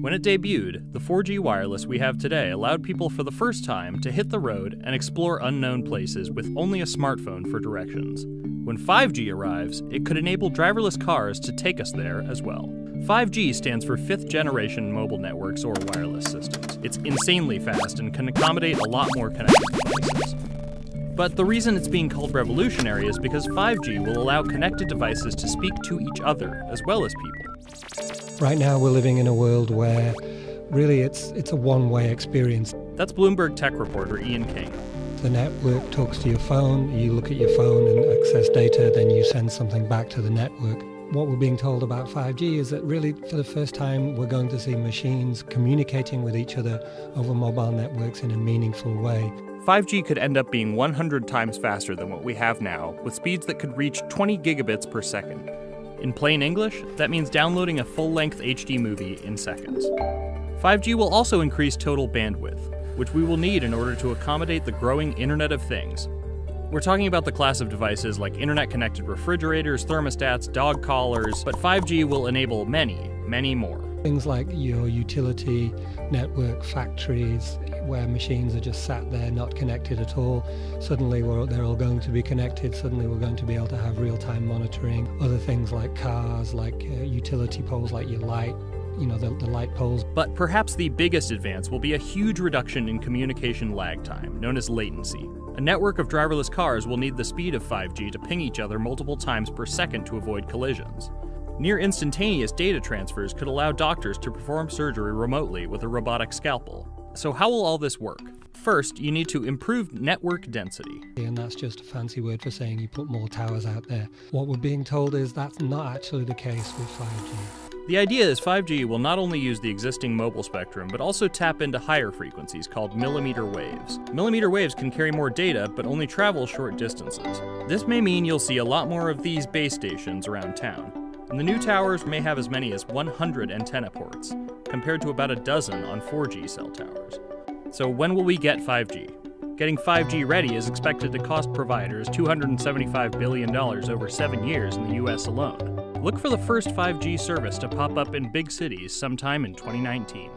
When it debuted, the 4G wireless we have today allowed people for the first time to hit the road and explore unknown places with only a smartphone for directions. When 5G arrives, it could enable driverless cars to take us there as well. 5G stands for fifth generation mobile networks or wireless systems. It's insanely fast and can accommodate a lot more connected devices. But the reason it's being called revolutionary is because 5G will allow connected devices to speak to each other as well as people. Right now we're living in a world where really it's a one-way experience. That's Bloomberg tech reporter Ian King. The network talks to your phone, you look at your phone and access data, then you send something back to the network. What we're being told about 5G is that really for the first time we're going to see machines communicating with each other over mobile networks in a meaningful way. 5G could end up being 100 times faster than what we have now, with speeds that could reach 20 gigabits per second. In plain English, that means downloading a full-length HD movie in seconds. 5G will also increase total bandwidth, which we will need in order to accommodate the growing Internet of Things. We're talking about the class of devices like internet-connected refrigerators, thermostats, dog collars, but 5G will enable many, many more. Things like your utility network factories, where machines are just sat there not connected at all. Suddenly they're all going to be connected. Suddenly we're going to be able to have real-time monitoring. Other things like cars, like utility poles, like your light, the light poles. But perhaps the biggest advance will be a huge reduction in communication lag time, known as latency. A network of driverless cars will need the speed of 5G to ping each other multiple times per second to avoid collisions. Near instantaneous data transfers could allow doctors to perform surgery remotely with a robotic scalpel. So how will all this work? First, you need to improve network density. And that's just a fancy word for saying you put more towers out there. What we're being told is that's not actually the case with 5G. The idea is 5G will not only use the existing mobile spectrum, but also tap into higher frequencies called millimeter waves. Millimeter waves can carry more data, but only travel short distances. This may mean you'll see a lot more of these base stations around town. And the new towers may have as many as 100 antenna ports, compared to about a dozen on 4G cell towers. So when will we get 5G? Getting 5G ready is expected to cost providers $275 billion over 7 years in the US alone. Look for the first 5G service to pop up in big cities sometime in 2019.